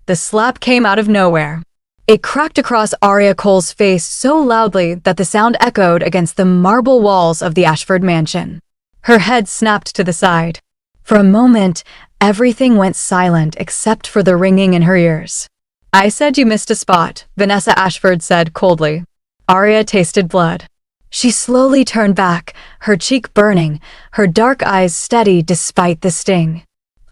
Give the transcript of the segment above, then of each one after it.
the slap came out of nowhere. It cracked across Zaria Cole's face so loudly that the sound echoed against the marble walls of the Ashford mansion. Her head snapped to the side. For a moment, everything went silent except for the ringing in her ears. "I said you missed a spot," Vanessa Ashford said coldly. Zaria tasted blood. She slowly turned back, her cheek burning, her dark eyes steady despite the sting.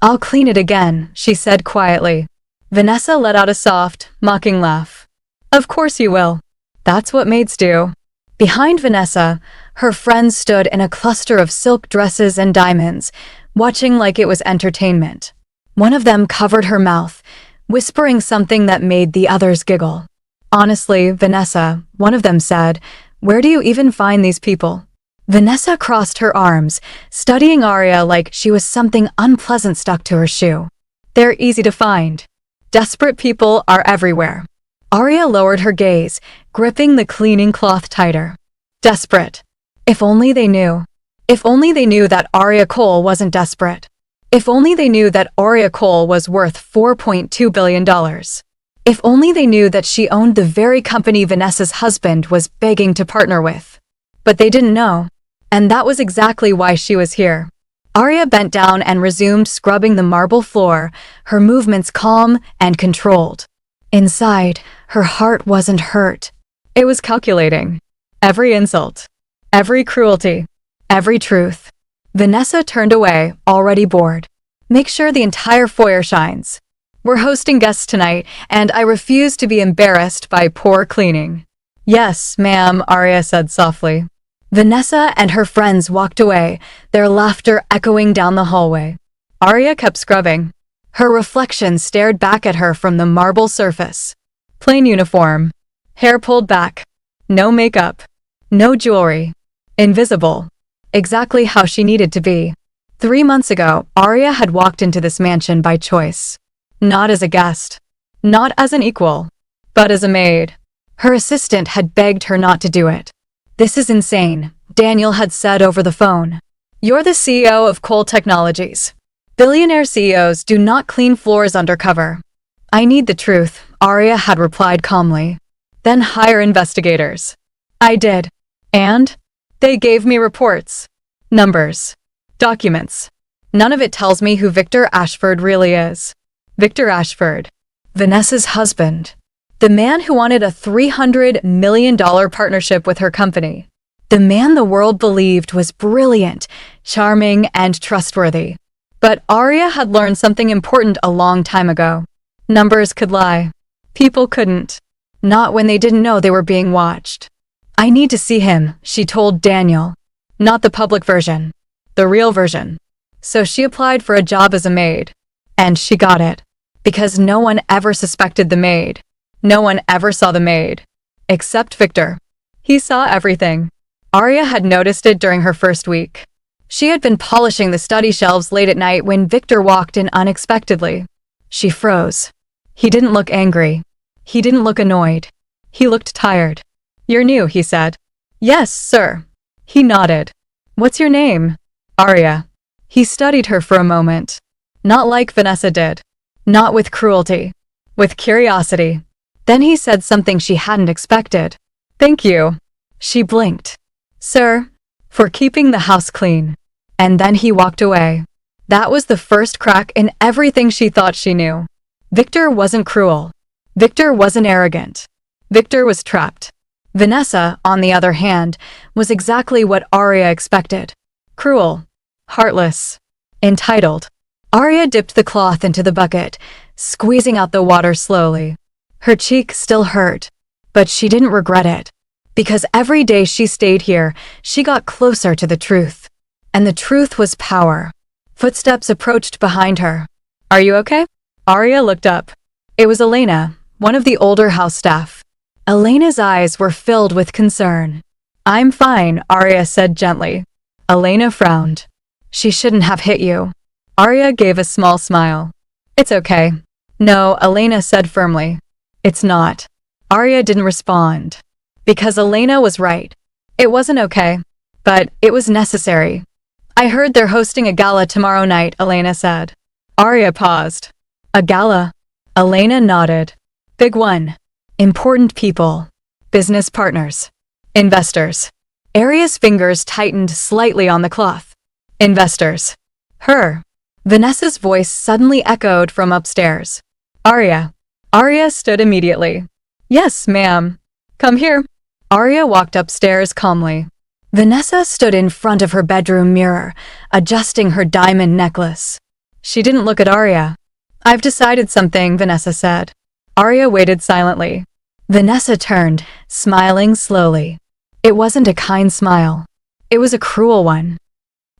"I'll clean it again," she said quietly. Vanessa let out a soft, mocking laugh. "Of course you will. That's what maids do." Behind Vanessa, her friends stood in a cluster of silk dresses and diamonds, watching like it was entertainment. One of them covered her mouth, whispering something that made the others giggle. "Honestly, Vanessa," one of them said, "where do you even find these people?" Vanessa crossed her arms, studying Zaria like she was something unpleasant stuck to her shoe. "They're easy to find. Desperate people are everywhere." Zaria lowered her gaze, gripping the cleaning cloth tighter. Desperate. If only they knew. If only they knew that Zaria Cole wasn't desperate. If only they knew that Zaria Cole was worth $4.2 billion. If only they knew that she owned the very company Vanessa's husband was begging to partner with. But they didn't know. And that was exactly why she was here. Zaria bent down and resumed scrubbing the marble floor, her movements calm and controlled. Inside, her heart wasn't hurt. It was calculating. Every insult. Every cruelty. Every truth. Vanessa turned away, already bored. "Make sure the entire foyer shines. We're hosting guests tonight, and I refuse to be embarrassed by poor cleaning." "Yes, ma'am," Zaria said softly. Vanessa and her friends walked away, their laughter echoing down the hallway. Zaria kept scrubbing. Her reflection stared back at her from the marble surface. Plain uniform. Hair pulled back. No makeup. No jewelry. Invisible. Exactly how she needed to be. 3 months ago, Zaria had walked into this mansion by choice. Not as a guest. Not as an equal. But as a maid. Her assistant had begged her not to do it. "This is insane," Daniel had said over the phone. "You're the CEO of Cole Technologies. Billionaire CEOs do not clean floors undercover." "I need the truth," Zaria had replied calmly. "Then hire investigators." "I did. And? They gave me reports. Numbers. Documents. None of it tells me who Victor Ashford really is." Victor Ashford. Vanessa's husband. The man who wanted a $300 million partnership with her company. The man the world believed was brilliant, charming, and trustworthy. But Zaria had learned something important a long time ago. Numbers could lie. People couldn't. Not when they didn't know they were being watched. "I need to see him," she told Daniel. "Not the public version. The real version." So she applied for a job as a maid. And she got it. Because no one ever suspected the maid. No one ever saw the maid. Except Victor. He saw everything. Zaria had noticed it during her first week. She had been polishing the study shelves late at night when Victor walked in unexpectedly. She froze. He didn't look angry. He didn't look annoyed. He looked tired. "You're new," he said. "Yes, sir." He nodded. "What's your name?" "Zaria." He studied her for a moment. Not like Vanessa did. Not with cruelty. With curiosity. Then he said something she hadn't expected. "Thank you." She blinked. "Sir, for keeping the house clean." And then he walked away. That was the first crack in everything she thought she knew. Victor wasn't cruel. Victor wasn't arrogant. Victor was trapped. Vanessa, on the other hand, was exactly what Zaria expected. Cruel. Heartless. Entitled. Zaria dipped the cloth into the bucket, squeezing out the water slowly. Her cheek still hurt, but she didn't regret it. Because every day she stayed here, she got closer to the truth. And the truth was power. Footsteps approached behind her. "Are you okay?" Zaria looked up. It was Elena, one of the older house staff. Elena's eyes were filled with concern. "I'm fine," Zaria said gently. Elena frowned. "She shouldn't have hit you." Zaria gave a small smile. "It's okay." "No," Elena said firmly. "It's not." Zaria didn't respond. Because Elena was right. It wasn't okay. But it was necessary. "I heard they're hosting a gala tomorrow night," Elena said. Zaria paused. "A gala? Elena nodded. Big one. Important people. Business partners. Investors. Aria's fingers tightened slightly on the cloth. Investors. Her. Vanessa's voice suddenly echoed from upstairs. Aria. Aria stood immediately. Yes, ma'am. Come here. Aria walked upstairs calmly. Vanessa stood in front of her bedroom mirror, adjusting her diamond necklace. She didn't look at Aria. I've decided something, Vanessa said. Aria waited silently. Vanessa turned, smiling slowly. It wasn't a kind smile. It was a cruel one.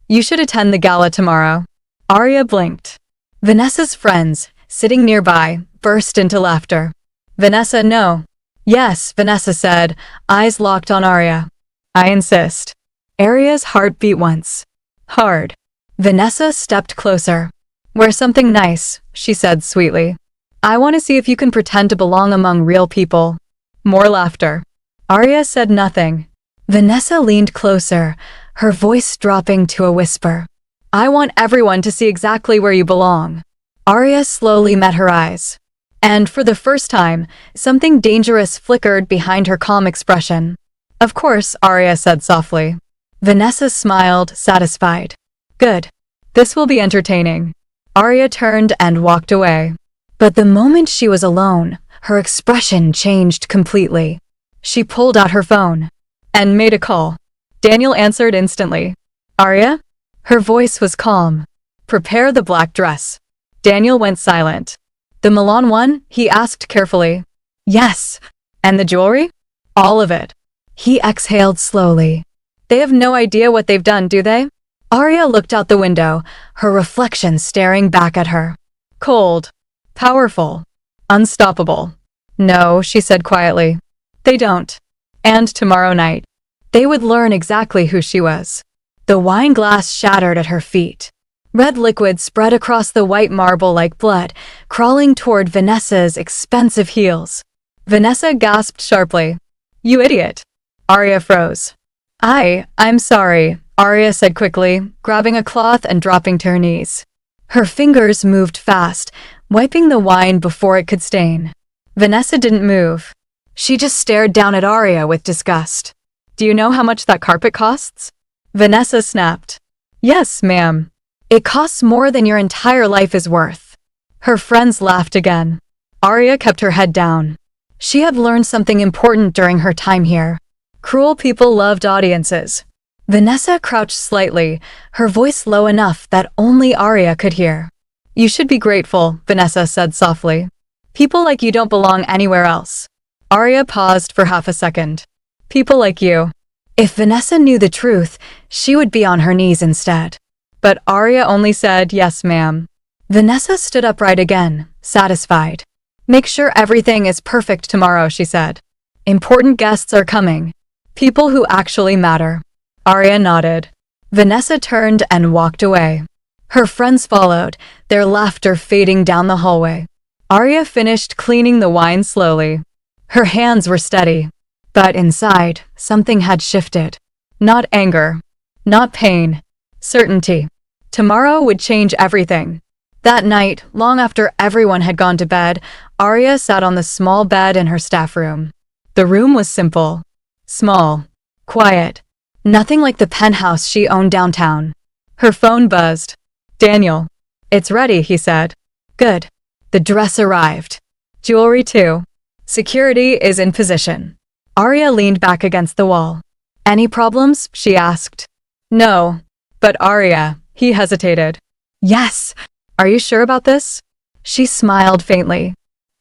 You should attend the gala tomorrow. Aria blinked. Vanessa's friends, sitting nearby, burst into laughter. Vanessa, no. Yes, Vanessa said, eyes locked on Aria. I insist. Aria's heart beat once. Hard. Vanessa stepped closer. Wear something nice, she said sweetly. I want to see if you can pretend to belong among real people. More laughter. Aria said nothing. Vanessa leaned closer, her voice dropping to a whisper. I want everyone to see exactly where you belong. Aria slowly met her eyes. And for the first time, something dangerous flickered behind her calm expression. Of course, Aria said softly. Vanessa smiled, satisfied. Good. This will be entertaining. Aria turned and walked away. But the moment she was alone, her expression changed completely. She pulled out her phone and made a call. Daniel answered instantly. Aria? Her voice was calm. Prepare the black dress. Daniel went silent. The Milan one? He asked carefully. Yes. And the jewelry? All of it. He exhaled slowly. They have no idea what they've done, do they? Aria looked out the window, her reflection staring back at her. Cold. Powerful. Unstoppable. No, she said quietly. They don't. And tomorrow night, they would learn exactly who she was. The wine glass shattered at her feet. Red liquid spread across the white marble like blood, crawling toward Vanessa's expensive heels. Vanessa gasped sharply. You idiot. Aria froze. I'm sorry, Aria said quickly, grabbing a cloth and dropping to her knees. Her fingers moved fast, wiping the wine before it could stain. Vanessa didn't move. She just stared down at Aria with disgust. Do you know how much that carpet costs? Vanessa snapped. Yes, ma'am. It costs more than your entire life is worth. Her friends laughed again. Aria kept her head down. She had learned something important during her time here. Cruel people loved audiences. Vanessa crouched slightly, her voice low enough that only Aria could hear. You should be grateful, Vanessa said softly. People like you don't belong anywhere else. Aria paused for half a second. People like you. If Vanessa knew the truth, she would be on her knees instead. But Aria only said, yes, ma'am. Vanessa stood upright again, satisfied. Make sure everything is perfect tomorrow, she said. Important guests are coming. People who actually matter. Aria nodded. Vanessa turned and walked away. Her friends followed, their laughter fading down the hallway. Aria finished cleaning the wine slowly. Her hands were steady. But inside, something had shifted. Not anger. Not pain. Certainty. Tomorrow would change everything. That night, long after everyone had gone to bed, Aria sat on the small bed in her staff room. The room was simple. Small. Quiet. Nothing like the penthouse she owned downtown. Her phone buzzed. Daniel. It's ready, he said. Good. The dress arrived. Jewelry too. Security is in position. Aria leaned back against the wall. Any problems? She asked. No. But Aria, he hesitated. Yes. Are you sure about this? She smiled faintly.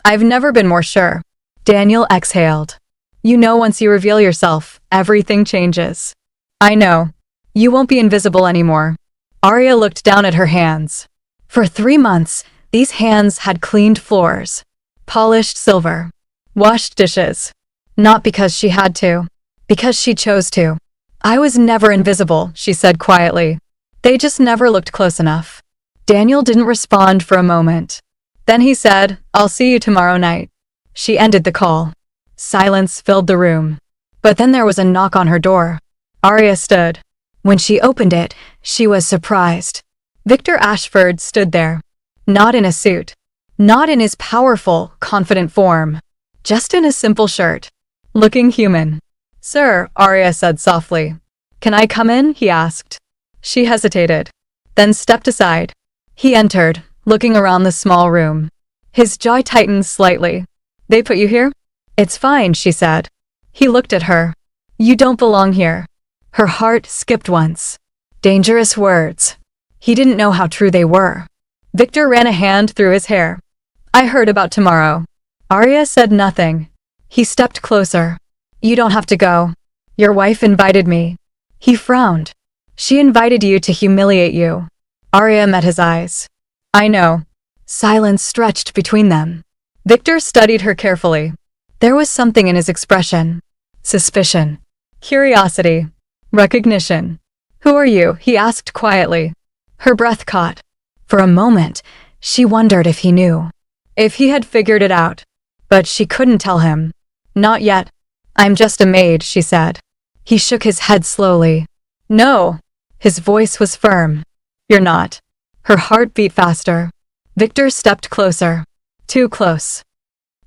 I've never been more sure. Daniel exhaled. You know, once you reveal yourself, everything changes. I know. You won't be invisible anymore. Aria looked down at her hands. For 3 months, these hands had cleaned floors, polished silver, washed dishes. Not because she had to, because she chose to. I was never invisible, she said quietly. They just never looked close enough. Daniel didn't respond for a moment. Then he said, I'll see you tomorrow night. She ended the call. Silence filled the room. But then there was a knock on her door. Aria stood. When she opened it, she was surprised. Victor Ashford stood there. Not in a suit. Not in his powerful, confident form. Just in a simple shirt. Looking human. "Sir," Arya said softly. "Can I come in?" he asked. She hesitated, then stepped aside. He entered, looking around the small room. His jaw tightened slightly. "They put you here?" "It's fine," she said. He looked at her. "You don't belong here." Her heart skipped once. Dangerous words. He didn't know how true they were. Victor ran a hand through his hair. "I heard about tomorrow." Arya said nothing. He stepped closer. "You don't have to go. Your wife invited me." He frowned. "She invited you to humiliate you." Arya met his eyes. "I know." Silence stretched between them. Victor studied her carefully. There was something in his expression. Suspicion. Curiosity. Recognition. "Who are you?" he asked quietly. Her breath caught. For a moment, she wondered if he knew. If he had figured it out. But she couldn't tell him. "Not yet. I'm just a maid," she said. He shook his head slowly. "No." His voice was firm. "You're not." Her heart beat faster. Victor stepped closer. Too close.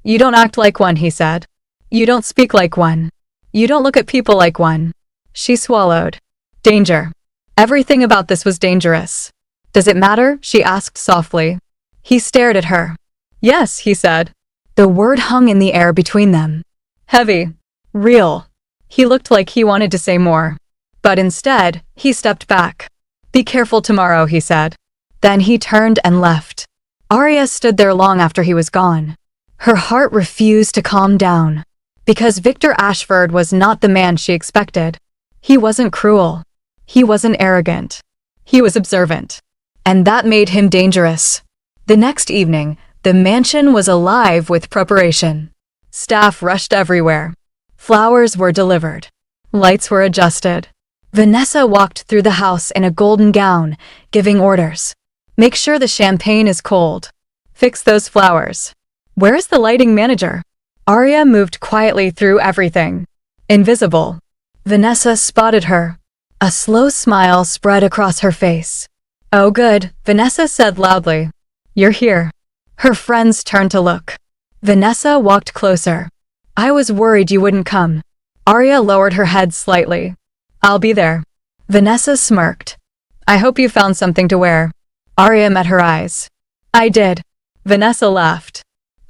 "You don't act like one," he said. "You don't speak like one. You don't look at people like one." She swallowed. Danger. Everything about this was dangerous. "Does it matter?" she asked softly. He stared at her. "Yes," he said. The word hung in the air between them. Heavy. Real. He looked like he wanted to say more. But instead, he stepped back. "Be careful tomorrow," he said. Then he turned and left. Arya stood there long after he was gone. Her heart refused to calm down. Because Victor Ashford was not the man she expected. He wasn't cruel. He wasn't arrogant. He was observant. And that made him dangerous. The next evening, the mansion was alive with preparation. Staff rushed everywhere. Flowers were delivered. Lights were adjusted. Vanessa walked through the house in a golden gown, giving orders. "Make sure the champagne is cold. Fix those flowers. Where is the lighting manager?" Arya moved quietly through everything. Invisible. Vanessa spotted her. A slow smile spread across her face. "Oh good," Vanessa said loudly. "You're here." Her friends turned to look. Vanessa walked closer. "I was worried you wouldn't come." Arya lowered her head slightly. "I'll be there." Vanessa smirked. "I hope you found something to wear." Arya met her eyes. "I did." Vanessa laughed.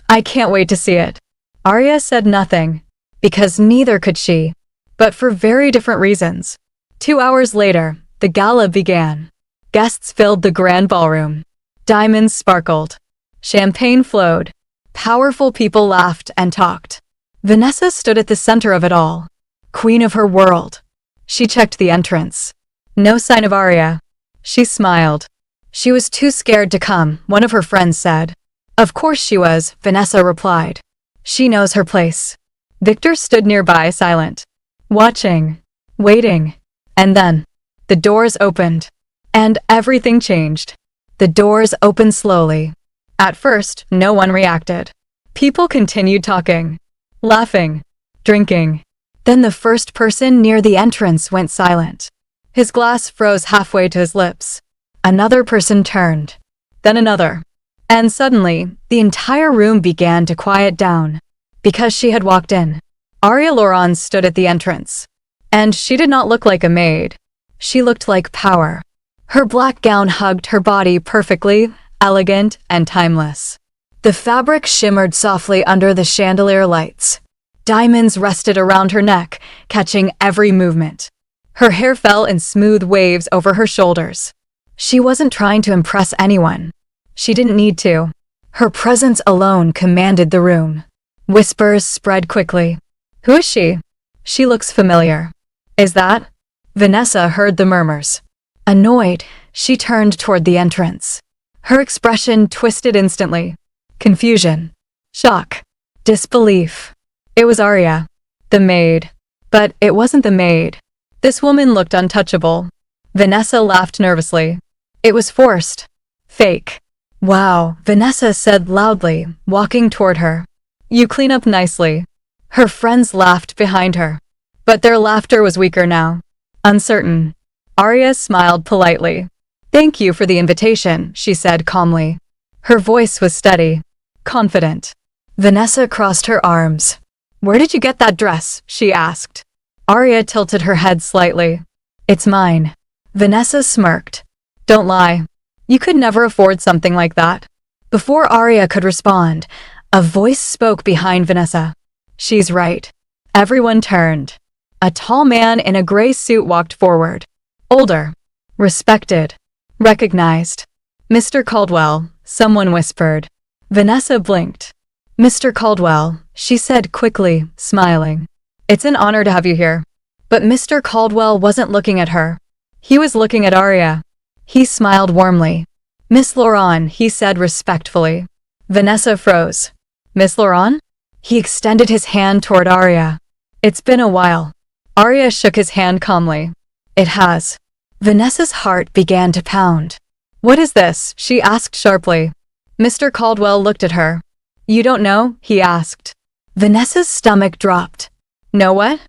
"I can't wait to see it." Arya said nothing, because neither could she, but for very different reasons. 2 hours later, the gala began. Guests filled the grand ballroom. Diamonds sparkled. Champagne flowed. Powerful people laughed and talked. Vanessa stood at the center of it all. Queen of her world. She checked the entrance. No sign of Arya. She smiled. "She was too scared to come," one of her friends said. "Of course she was," Vanessa replied. "She knows her place." Victor stood nearby, silent. Watching. Waiting. And then, the doors opened. And everything changed. The doors opened slowly. At first, no one reacted. People continued talking, laughing, drinking. Then the first person near the entrance went silent. His glass froze halfway to his lips. Another person turned. Then another. And suddenly, the entire room began to quiet down. Because she had walked in. Arya Laurent stood at the entrance. And she did not look like a maid. She looked like power. Her black gown hugged her body perfectly, elegant and timeless. The fabric shimmered softly under the chandelier lights. Diamonds rested around her neck, catching every movement. Her hair fell in smooth waves over her shoulders. She wasn't trying to impress anyone. She didn't need to. Her presence alone commanded the room. Whispers spread quickly. "Who is she? She looks familiar." "Is that?" Vanessa heard the murmurs. Annoyed, she turned toward the entrance. Her expression twisted instantly. Confusion. Shock. Disbelief. It was Arya. The maid. But it wasn't the maid. This woman looked untouchable. Vanessa laughed nervously. It was forced. Fake. "Wow," Vanessa said loudly, walking toward her. "You clean up nicely." Her friends laughed behind her. But their laughter was weaker now. Uncertain. Arya smiled politely. "Thank you for the invitation," she said calmly. Her voice was steady. confident. Vanessa crossed her arms. "Where did you get that dress?" she asked. Arya tilted her head slightly. "It's mine." Vanessa smirked. "Don't lie. You could never afford something like that." Before Arya could respond, a voice spoke behind Vanessa. "She's right." Everyone turned. A tall man in a gray suit walked forward. Older. Respected. Recognized. "Mr. Caldwell," someone whispered. Vanessa blinked. "Mr. Caldwell," she said quickly, smiling. "It's an honor to have you here." But Mr. Caldwell wasn't looking at her. He was looking at Arya. He smiled warmly. "Miss Laurent," he said respectfully. Vanessa froze. "Miss Laurent?" He extended his hand toward Arya. "It's been a while." Arya shook his hand calmly. "It has." Vanessa's heart began to pound. "What is this?" she asked sharply. Mr. Caldwell looked at her. "You don't know?" he asked. Vanessa's stomach dropped. "Know what?"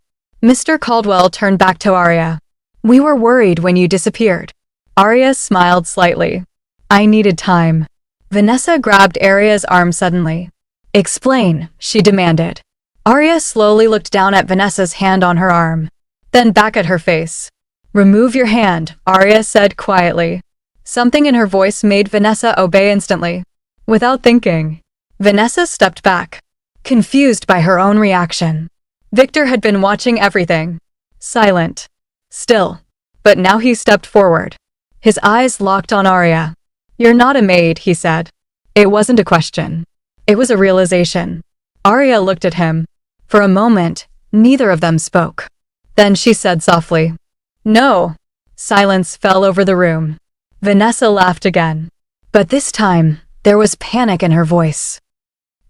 Mr. Caldwell turned back to Arya. "We were worried when you disappeared." Arya smiled slightly. "I needed time." Vanessa grabbed Arya's arm suddenly. "Explain," she demanded. Arya slowly looked down at Vanessa's hand on her arm, then back at her face. "Remove your hand," Arya said quietly. Something in her voice made Vanessa obey instantly. Without thinking, Vanessa stepped back, confused by her own reaction. Victor had been watching everything, silent, still, but now he stepped forward. His eyes locked on Arya. "You're not a maid," he said. It wasn't a question. It was a realization. Arya looked at him. For a moment, neither of them spoke. Then she said softly, "No." Silence fell over the room. Vanessa laughed again. But this time, there was panic in her voice.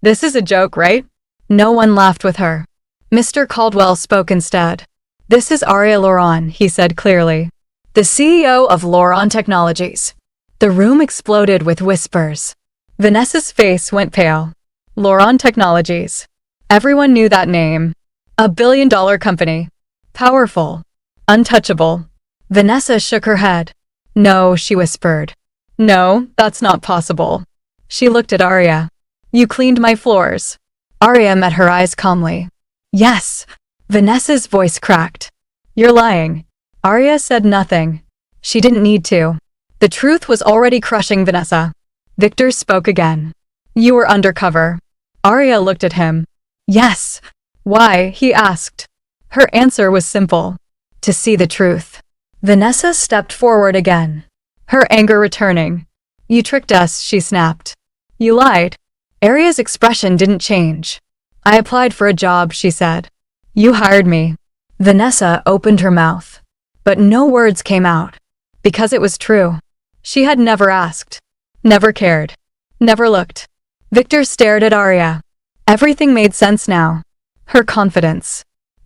"This is a joke, right?" No one laughed with her. Mr. Caldwell spoke instead. "This is Zaria Laurent," he said clearly. "The CEO of Laurent Technologies." The room exploded with whispers. Vanessa's face went pale. Laurent Technologies. Everyone knew that name. A billion-dollar company. Powerful. Untouchable. Vanessa shook her head. "No," she whispered. "No, that's not possible." She looked at Arya. "You cleaned my floors." Arya met her eyes calmly. "Yes." Vanessa's voice cracked. "You're lying." Arya said nothing. She didn't need to. The truth was already crushing Vanessa. Victor spoke again. "You were undercover." Arya looked at him. "Yes." "Why?" he asked. Her answer was simple. "To see the truth." Vanessa stepped forward again, her anger returning. "You tricked us," she snapped. "You lied." Arya's expression didn't change. "I applied for a job," she said. "You hired me." Vanessa opened her mouth, but no words came out. Because it was true. She had never asked, never cared, never looked. Victor stared at Arya. Everything made sense now. Her confidence,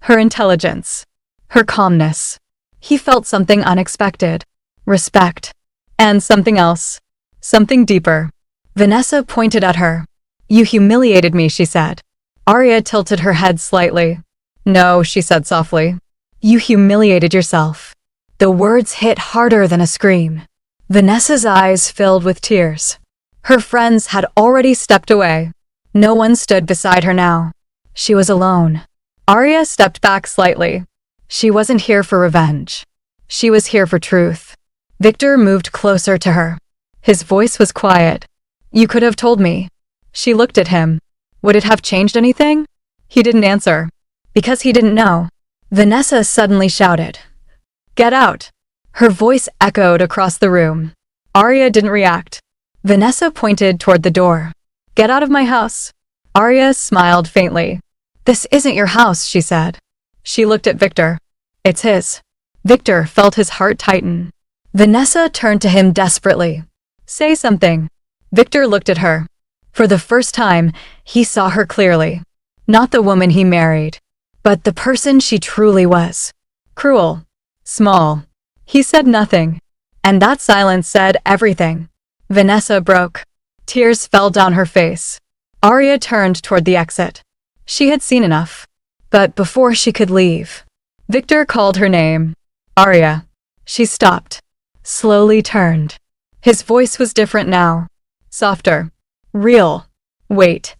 her intelligence, her calmness. He felt something unexpected. Respect. And something else. Something deeper. Vanessa pointed at her. "You humiliated me," she said. Arya tilted her head slightly. "No," she said softly. "You humiliated yourself." The words hit harder than a scream. Vanessa's eyes filled with tears. Her friends had already stepped away. No one stood beside her now. She was alone. Arya stepped back slightly. She wasn't here for revenge. She was here for truth. Victor moved closer to her. His voice was quiet. "You could have told me." She looked at him. Would it have changed anything? He didn't answer. Because he didn't know. Vanessa suddenly shouted, "Get out!" Her voice echoed across the room. Arya didn't react. Vanessa pointed toward the door. "Get out of my house." Arya smiled faintly. "This isn't your house," she said. She looked at Victor. "It's his." Victor felt his heart tighten. Vanessa turned to him desperately. "Say something." Victor looked at her. For the first time, he saw her clearly. Not the woman he married, but the person she truly was. Cruel. Small. He said nothing. And that silence said everything. Vanessa broke. Tears fell down her face. Arya turned toward the exit. She had seen enough. But before she could leave, Victor called her name. "Arya." She stopped. Slowly turned. His voice was different now. Softer. Real. Wait.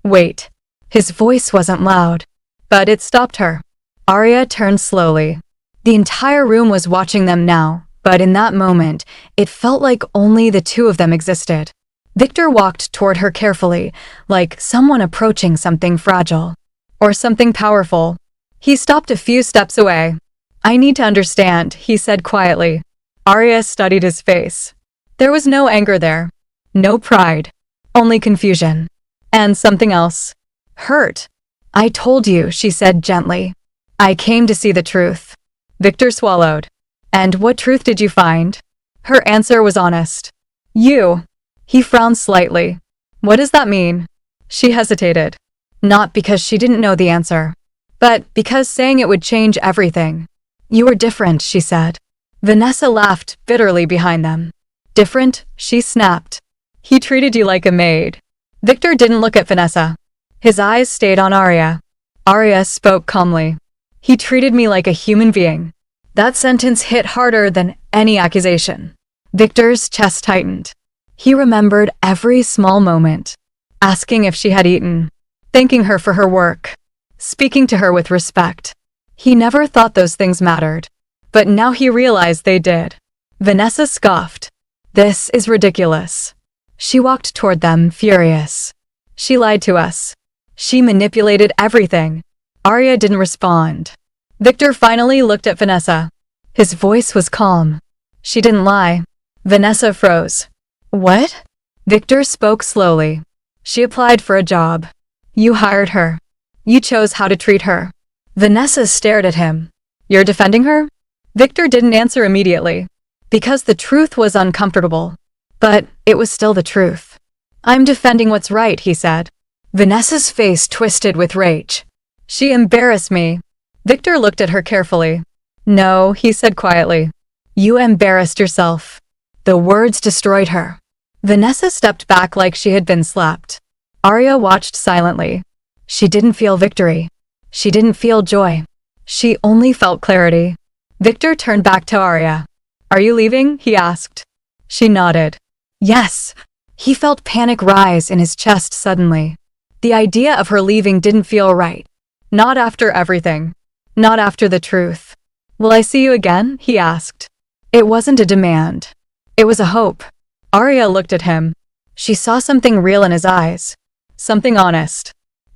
Wait. His voice wasn't loud, but it stopped her. Arya turned slowly. The entire room was watching them now, but in that moment, it felt like only the two of them existed. Victor walked toward her carefully, like someone approaching something fragile. Or something powerful. He stopped a few steps away. I need to understand, he said quietly. Arya studied his face. There was no anger there. No pride. Only confusion. And something else. Hurt. I told you, she said gently. I came to see the truth. Victor swallowed. And what truth did you find? Her answer was honest. You. He frowned slightly. What does that mean? She hesitated. Not because she didn't know the answer, but because saying it would change everything. You were different, she said. Vanessa laughed bitterly behind them. Different? She snapped. He treated you like a maid. Victor didn't look at Vanessa. His eyes stayed on Arya. Arya spoke calmly. He treated me like a human being. That sentence hit harder than any accusation. Victor's chest tightened. He remembered every small moment. Asking if she had eaten. Thanking her for her work. Speaking to her with respect. He never thought those things mattered. But now he realized they did. Vanessa scoffed. This is ridiculous. She walked toward them, furious. She lied to us. She manipulated everything. Arya didn't respond. Victor finally looked at Vanessa. His voice was calm. She didn't lie. Vanessa froze. What? Victor spoke slowly. She applied for a job. You hired her. You chose how to treat her. Vanessa stared at him. You're defending her? Victor didn't answer immediately. Because the truth was uncomfortable. But it was still the truth. I'm defending what's right, he said. Vanessa's face twisted with rage. She embarrassed me. Victor looked at her carefully. No, he said quietly. You embarrassed yourself. The words destroyed her. Vanessa stepped back like she had been slapped. Arya watched silently. She didn't feel victory. She didn't feel joy. She only felt clarity. Victor turned back to Arya. Are you leaving? He asked. She nodded. Yes. He felt panic rise in his chest suddenly. The idea of her leaving didn't feel right. Not after everything. Not after the truth. Will I see you again? He asked. It wasn't a demand. It was a hope. Arya looked at him. She saw something real in his eyes. Something honest.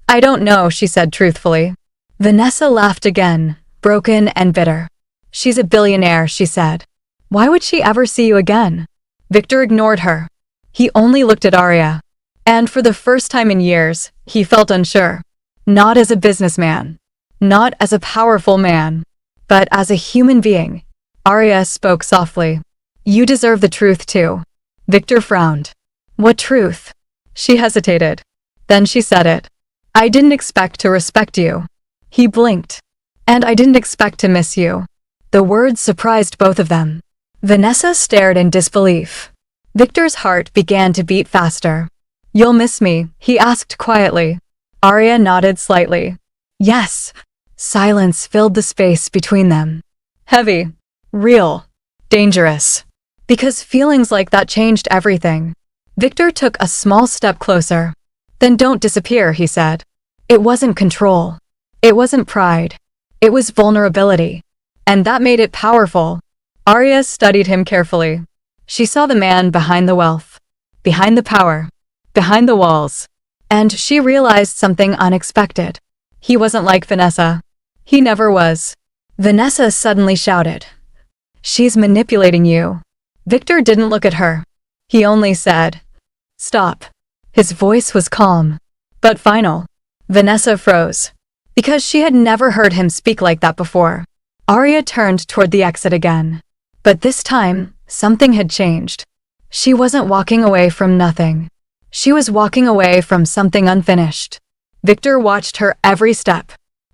I don't know, she said truthfully. Vanessa laughed again, broken and bitter. She's a billionaire, she said. Why would she ever see you again? Victor ignored her. He only looked at Arya. And for the first time in years, he felt unsure. Not as a businessman. Not as a powerful man. But as a human being. Arya spoke softly. You deserve the truth too. Victor frowned. What truth? She hesitated. Then she said it. I didn't expect to respect you. He blinked. And I didn't expect to miss you. The words surprised both of them. Vanessa stared in disbelief. Victor's heart began to beat faster. You'll miss me, he asked quietly. Arya nodded slightly. Yes. Silence filled the space between them. Heavy. Real. Dangerous. Because feelings like that changed everything. Victor took a small step closer. Then don't disappear, he said. It wasn't control. It wasn't pride. It was vulnerability. And that made it powerful. Arya studied him carefully. She saw the man behind the wealth. Behind the power. Behind the walls. And she realized something unexpected. He wasn't like Vanessa. He never was. Vanessa suddenly shouted. She's manipulating you. Victor didn't look at her. He only said, stop. His voice was calm, but final. Vanessa froze. Because she had never heard him speak like that before. Arya turned toward the exit again. But this time, something had changed. She wasn't walking away from nothing. She was walking away from something unfinished. Victor watched her every step,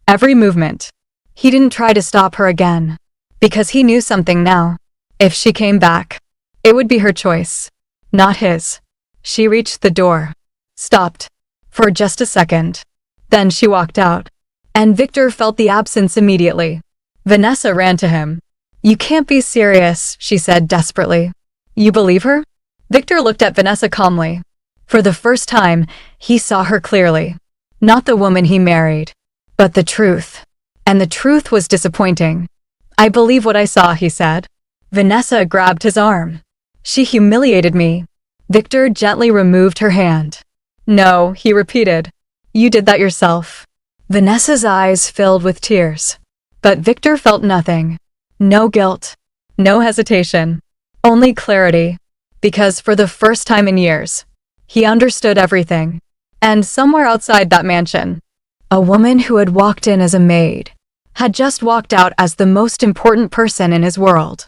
every movement. He didn't try to stop her again. Because he knew something now. If she came back, it would be her choice, not his. She reached the door. Stopped. For just a second. Then she walked out. And Victor felt the absence immediately. Vanessa ran to him. You can't be serious, she said desperately. You believe her? Victor looked at Vanessa calmly. For the first time, he saw her clearly. Not the woman he married, but the truth. And the truth was disappointing. "I believe what I saw," he said. Vanessa grabbed his arm. "She humiliated me." Victor gently removed her hand. "No," he repeated. "You did that yourself." Vanessa's eyes filled with tears. But Victor felt nothing. No guilt. No hesitation. Only clarity. Because for the first time in years, he understood everything. And somewhere outside that mansion, a woman who had walked in as a maid had just walked out as the most important person in his world.